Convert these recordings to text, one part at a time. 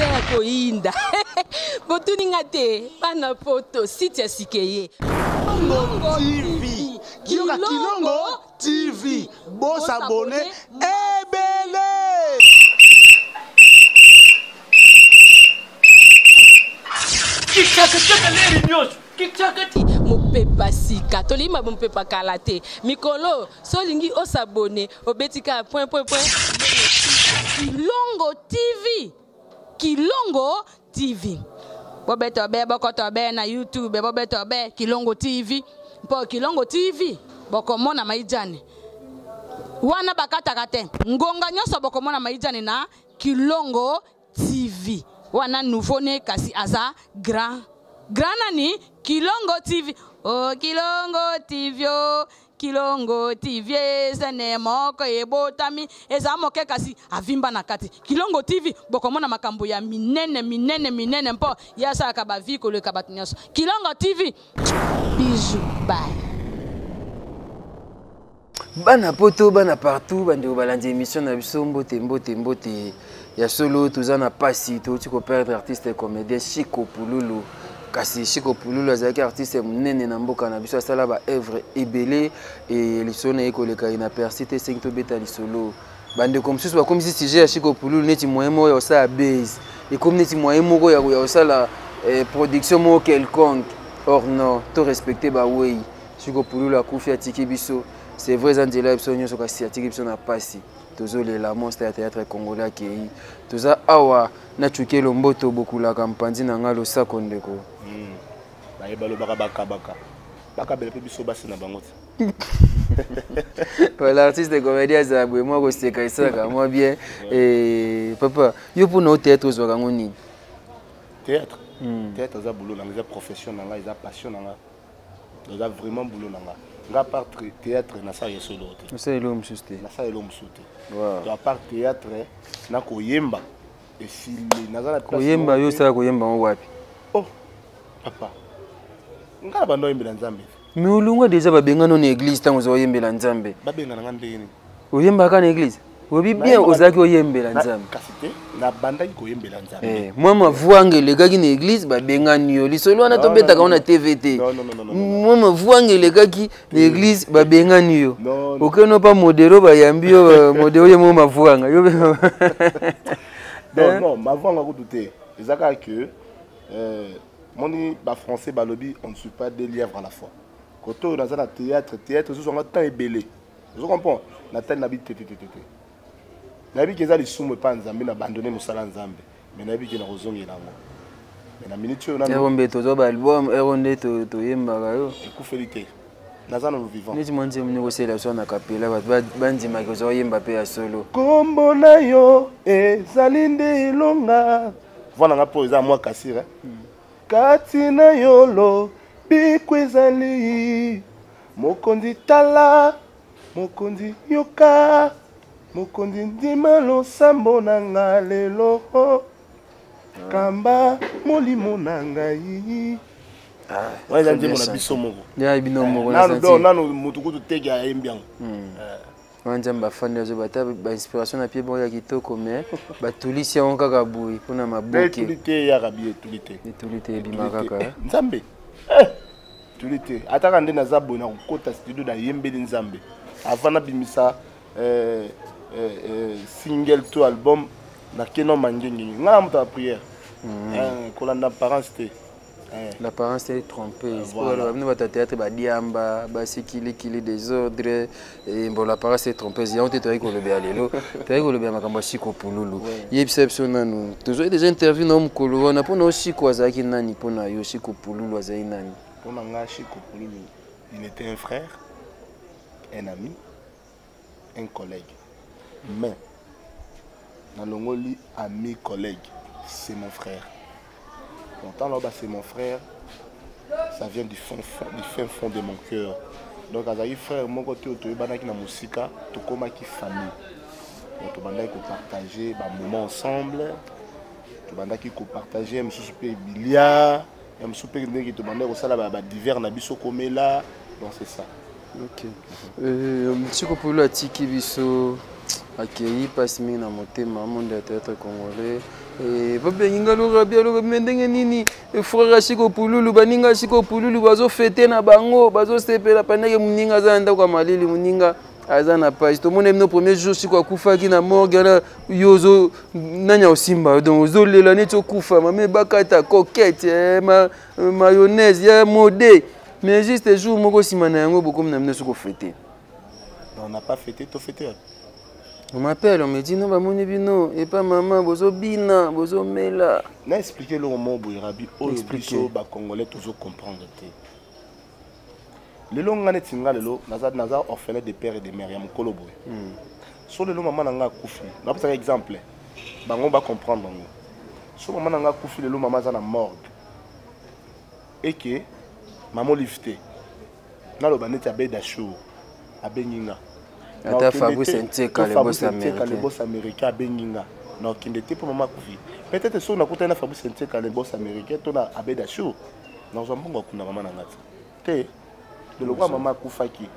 ya koinda. Botuninga te, bana poto, site ya sikeye. Kilongo TV. Kilongo TV. Bon s'abonner. Ebele. Mopepa sika tolima mopepa kalate mikolo solingi osabone obetika point. Kilongo TV bobeto be bokoto be na YouTube bobeto be Kilongo TV mpo Kilongo TV bokomona maijane wana bakataka te ngonga nyoso bokomona maijane na Kilongo TV wana nouveau ne kasi aza grand nani Kilongo TV. Oh Kilongo TV, oh Kilongo TV, sene moko ebotami eza moke kasi avimba na kati. Kilongo TV bokomona makambo ya minene mpo yasa ka ba vie ko le kabatinyoso. Kilongo TV. Bisous, bye. Bana poto bana partout bande balandi émission na biso mbote ya solo tuzana pasi to tu ko perdre artiste et comédien Chiko Pululu. Kasi Chiko Pululu azaki artiste munene na mboka na biso asala ba œuvre ebele et lisona ekoleka ina persiste 5 to beta lisolo bande comme ça ba comme si sujet ya Chiko Pululu neti moyen mo ya osala base et comme neti moyen moko ya osala production mo quelconque or non to respecter ba way Chiko Pululu akufi atiki biso c'est vrai Angela biso nyoso kasi atiki biso na pasi tozo la monstre ya théâtre congolais qui toza awa na chuke lomboto bokula kampanzi na ngalo sakondeko bayebalo baka baka bele biso basi na bango voilà artiste et comédien za bwe moi ko seka isaka moi bien et papa yo pour no théâtre zo kango nini théâtre za boulot na za profession na za passion na za vraiment boulot na nga part théâtre na sa yesolo te ça elo msuste na sa elo msuste wow à part théâtre na koyemba et si na za na koyemba yo sala koyemba wapi oh papa nga bando yembela nzambe mais ulunga déjà babengano na église tango zo yembela nzambe babengana nga ndeni oyemba ka na église obi bien ozaki oyembela nzambe kasi te na banda ki koyembela nzambe moi ma voangele kaki na église babengani yo lisolo wana tobetaka na TVT moi ma voangele kaki na église babengani yo okeno pa modelo bayambi yo modelo ye mo ma voanga yo non ma voanga ko douter ezaka que moni ba français balobi on ne suit pas des lièvres à la fois quand on dans un théâtre ce sont temps ebelé je comprends na tel nabi tété nabi keza li sumu pa nzambe na abandonner musala nzambe mais nabi ki na rozongi nango mais na minute on a rombe tozo ba album eronde to yemba yo ekufeli nazana nous vivons neti mwanze mne ko sela so na kapela bandima ko zo yemba pe ya solo kombo na yo ezalinde ilonga voilà nga po eza moi kasira katina yolo bikwezali mokondi tala mokondi yoka mokondi ndimalo sambo na ngalelo kamba molimo na ngai wala ndimo na biso moko ya bino moko na senti nanu mutukutu tege ayembiang wanjamba fanda zo bata ba inspiration na pied bon ya kitoko mais batulisi on kaka boui pona maboke tulite ya rabi tulite bima kaka nzambe tulite ataka nde na zabo na kota studio da yembeli nzambe avant na bimisa single to album na keno mangenge ngala muta prière kolanda parents te l'apparence est trompée. Voilà. Nous va théâtre badiamba, basikili kili désordre et bon l'apparence est trompée. Il y a un tétari qu'on le béa lelo, tétari qu'on le béa makamba Chiko Pululu. Yebception nanu. Toujours des interviews na mukolo na pona Chiko azaki nani pona yo Chiko Pululu azaki nani. Pona nga Chiko Pululu, il était un frère, un ami, un collègue. Mais dans l'ongoli ami collègue, c'est mon frère. Longtemps là-bas c'est mon frère, ça vient du fin fond de mon cœur. Donc Azaï frère, mon côté au Toyobanaki na musika, Tokomaki famille. Donc Tobanaki ko partager des moments ensemble, Tobanaki ko partager un souper bilia, un souper qui Tobanaki ko sala ba divers na biso komela, donc c'est ça. OK. Chiko Pululu atiki biso akei passe mingi na motema monde ya théâtre congolais. babenginga lorabi alobi ndenge nini frère Chiko Pululu baninga Chiko Pululu bazofete na bango bazosepela pandeke moninga aza na ndako ya malili moninga aza na page tomoni no premier jour Chiko akufaki na morgue ala yozo nanya osimba donc ozolela neti okufa mame bakata coquette mayonnaise ya modé mais juste jour moko nsima na yango bokomi na mino soko fete. On n'a pas fêté, tout fêté. On m'appelle, on me dit non, bah mon bino, et pas maman, bozo bina, bozo mela. N'a expliqué le moment où il rabi, oh expliqué, bah congolais toujours comprendre. Le long ngane tinga le lo, naza orphelin de père et de mère, ya mukolo boy. Sur le long maman nanga koufi, n'a pas exemple, bah on va comprendre. Sur maman nanga koufi le long maman za na morgue, et que maman lifté, na lo banet ya beda show, a benginga. Ata Fabrice Nteka le boss américain à Benginga. Non, qui n'était pas maman Koufi. Peut-être que na kota na Fabrice Nteka le boss américain, ton a Abeda Show. Dans un bon kuna maman nangati. Te de le maman Koufa qui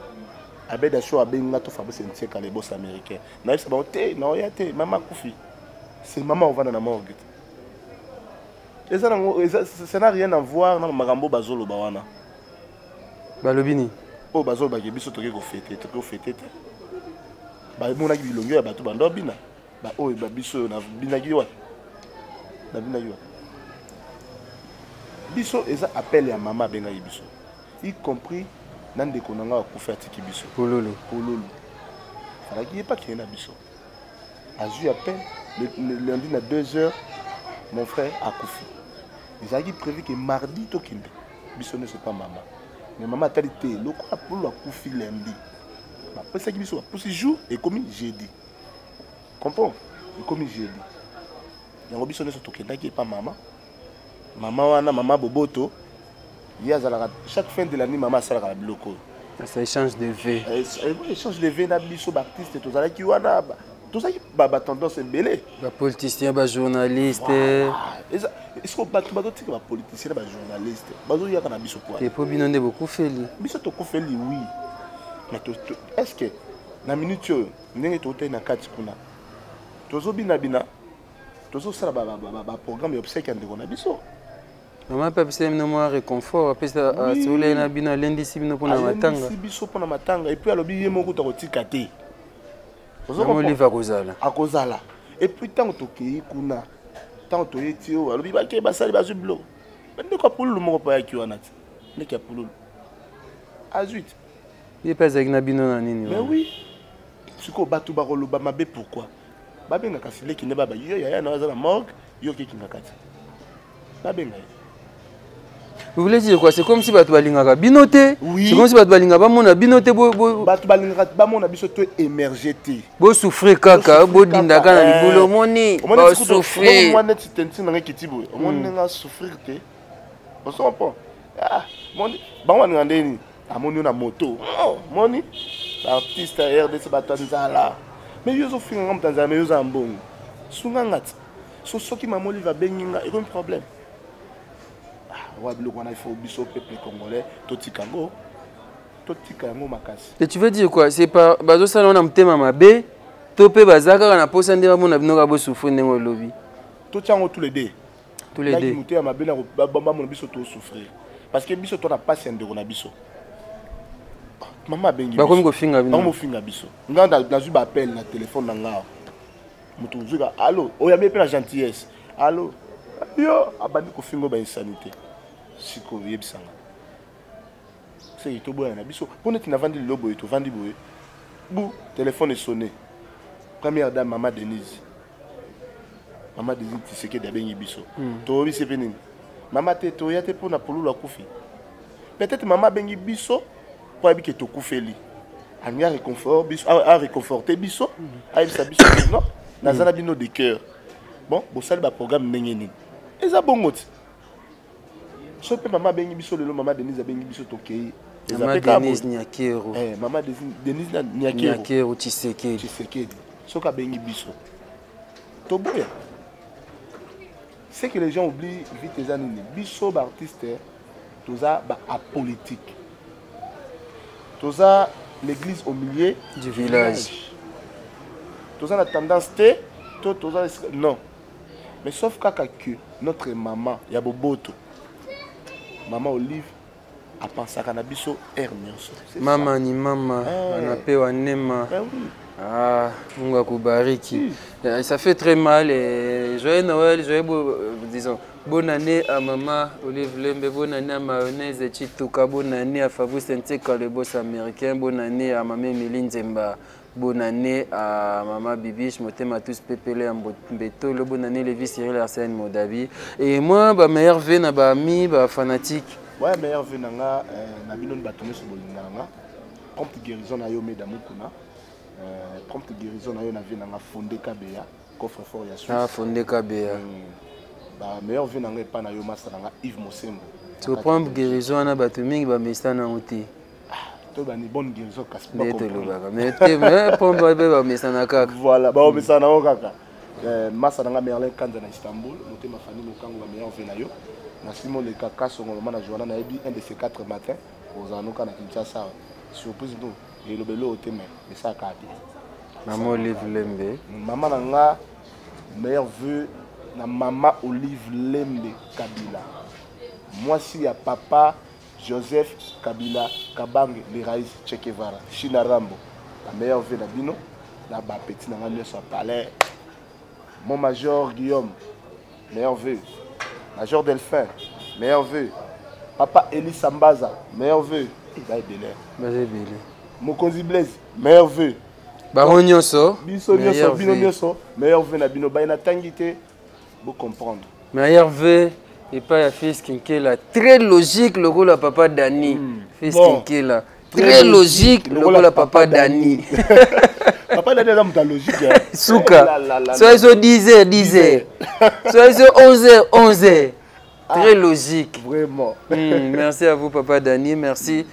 Abeda Show à Benginga to Fabrice Nteka le boss américain. Na c'est bon te, non ya te maman Koufi. C'est maman on va dans la morgue. Et ça n'a rien à voir dans le marambo bazolo bawana. Balobini. Oh bazolo ba biso to ko fêter. Ba mona ki bilongo ya bato bando bina ba oyo ba biso na bina ki wa na bina ki wa biso eza appel ya mama benga biso y compris nan de konanga ku faire tiki biso pololo fala ki pas ki na biso azu appel le lundi na 2h mon frère a koufi ils a prévu que mardi to kinde biso ne c'est pas maman mais maman t'a dit le quoi pour la koufi lundi. Après ça, pour ce jour, et comme jeudi. Comprends? Et comme jeudi. Il y a un biso qui pas maman. Maman Boboto. Chaque fin de l'année, maman sera à bloco. Ça échange de V. Échange de V, biso baptiste, tout ça qui wana. Tout ça qui a tendance à belé. Les politiciens, les journalistes. Est-ce qu'on bat tout les politiciens, les journalistes? Bazo y a un biso quoi? Et pour binonner beaucoup fait. Biso to ko fait oui. Est-ce que na minute yo ndenge tote na kati kuna tozo bina tozo sala ba programme obsèque ndeko na biso maman papa c'est même moi réconfort après ça soleil na bina lundi si bino pona matanga si biso pona matanga et puis alobi ye moko to tika te tozo ko livre akozala et puis tant tokei kuna tant to yeti o alobi ba ke basali bazu blo ndeko pululu moko pa yaki wana ti ndeko pululu azuit. Il n'est pas avec Nabino Nanini. Mais oui. Ce qu'on bat tout barolo bamabé pourquoi? Babenga kasile qui ne baba yo ya na za la morgue yo ki ngakati. Babenga. Vous voulez dire quoi? C'est comme si batu balingaka binoté. Oui. C'est comme si batu balingaka ba mona binoté bo batu balingaka ba mona biso to émerger té. Bo souffrir kaka bo dindaka na libolo moni. Bo souffrir. Moi net tenti na kitibo. Moni nga souffrir té. On s'en pas. Ah, moni ba wana ndeni. Amoni na moto. Oh, moni. L'artiste RDC batanzala. Mais yo zo finga ngam tanzala mais yo za mbongo. Sunga ngati. So soki mamoli va benginga, il y a un problème. Ah, ouais, le qu'on a fait au biso peuple congolais, totikango. Totikango makasi. Et tu veux dire quoi? C'est pas bazo sala on a mtema mabe. Topé bazaka na posa ndema mona binoka bo souffrir ndengo lobi. Totiango tous les deux. Tous les deux. Là qui mabe na bamba mon biso to souffrir. Parce que biso to na passe ndeko na biso. Maman bengi. Ba komi ko finga bino. Ba mo finga biso. Nganda na zu ba appel na téléphone na nga. Mutu zuka allô, oya be pe la gentillesse. Allô. Yo, abandi ko fingo ba insanité. Siko yebisanga. C'est to boya na biso. Pour net na vandi lobo eto vandi boye. Bou, téléphone est sonné. Première dame maman Denise. Maman Denise Tshisekedi da bengi biso. To bi se penini. Maman te to ya te pour na polulu akufi. Peut-être maman bengi biso. Pour habiter to koufeli anya réconfort biso a réconforter biso a bisa biso non nazana bino de cœur bon bo sali ba programme nengeni eza bongoti so pe maman bengi biso lelo maman Denise bengi biso to kei maman Denise Nyakero maman Denise Nyakero Tshisekedi so ka bengi biso to boya c'est que les gens oublient vite les années biso ba artiste toza ba apolitique. Toza l'église au milieu du village. Toza la tendance T, toza non. Mais sauf que notre maman, il y a Boboto, maman Olive, a pensé à Nabiso Hermionso. Maman ni maman, on a peur Nema. Ah, Munga Kubariki. Ça fait très mal. Joyeux Noël, disons, bonne année à maman Olive Lembe, bonne année à Mayonnaise et Chituka, bonne année à Fabrice Nteka, le boss américain, bonne année à maman Méline Zemba, bonne année à maman Bibiche, Motema tous Pépélé en Beto, bonne année Lévi Cyril Arsène Modabi. Et moi, ma meilleure vie, ma ami, ma fanatique. Ouais, meilleure vie, Nabino Batoné sur Bolinganga, prompte guérison à Yomé Damukuna. Prompte guérison na vie na fondé KBA coffre fort ya Suisse. Ah, fondé KBA. Ba meilleur vie na pas na yo master na Yves Mosembo. Tu prends guérison na batumingi ba mesta na uti. To ba ni bonne guérison kasi pas comprendre. Mais prends ba mesta na kaka. Voilà, ba mesta na kaka. Master na Merlin Kanda na Istanbul, monter ma famille mokango ba meilleur vie na yo. Na Simon le kaka songo na journal na ebi un de ces 4 matins aux anoka na Kinshasa. Surprise nous. Et le belo au thème, et ça a cadeau. Maman Olive Lembe. Maman n'a meilleur vœu, na maman Olive Lembe Kabila. Moi, si y a papa Joseph Kabila Kabang, les raïs Che Guevara, China Rambo. La meilleure vœu na Bino, la petit n'a pas son palais. Mon major Guillaume, meilleur vœu. Major Delphin, meilleur vœu. Papa Elie Sambaza, meilleur vœu. Vas-y, Mokonzi Blaise, meilleur vœu. Baron Nyoso, meilleur vœu na bino ba na tangité, vous comprendre. Meilleur vœu et pas ya fils Kinkela, très logique le rôle à papa Dani. Fils Kinkela, très logique le rôle à papa Dani. Papa Dani est dans logique. Souka. Soyez sur 10h. Soyez sur 11h. Très logique. Vraiment. Merci à vous, papa Dani. Merci.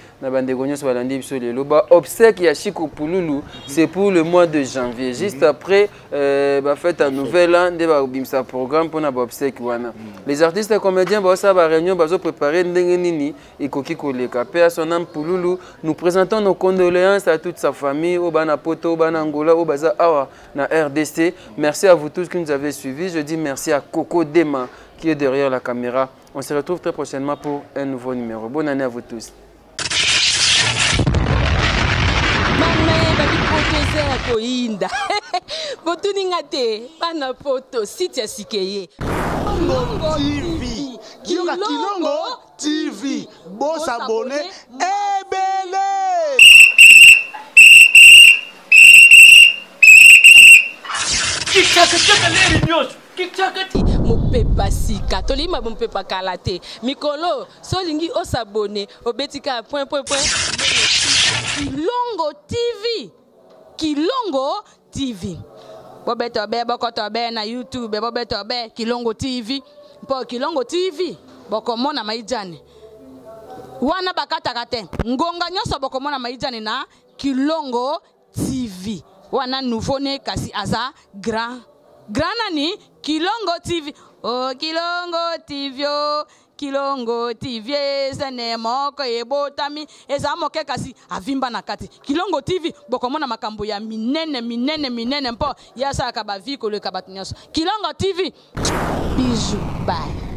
Obsèque Yashiko Pouloulou, c'est pour le mois de janvier. Juste après, faites un nouvel an, un programme pour l'obsèque. Les artistes et comédiens vont réunion, préparer Ndengenini et Koki Koleka. Père son âme Pouloulou, nous présentons nos condoléances à toute sa famille, au Bana Poto, au Bana Angola, au Baza Awa, na RDC. Merci à vous tous qui nous avez suivis. Je dis merci à Coco Dema qui est derrière la caméra. On se retrouve très prochainement pour un nouveau numéro. Bonne année à vous tous. Koinda botuninga te bana poto site sikeye Kilongo TV Kilongo TV Bon s'abonner ebele mopepa sika tolima mopepa kalate mikolo solingi osabone obetika point Kilongo TV. Bobeto be bokoto be na YouTube bobeto be Kilongo TV. Po Kilongo TV bokomona maijani. Wana bakata kate. Ngonga nyoso bokomona maijani na Kilongo TV. Wana nouveau-né kasi aza grand nani Kilongo TV. Oh Kilongo TV oh. Kilongo TV sene moko ebotami eza moke kasi avimba na kati Kilongo TV bokomona makambo ya minene mpo yasa ka ba vi ko le kabatinyaso Kilongo TV bijou bye.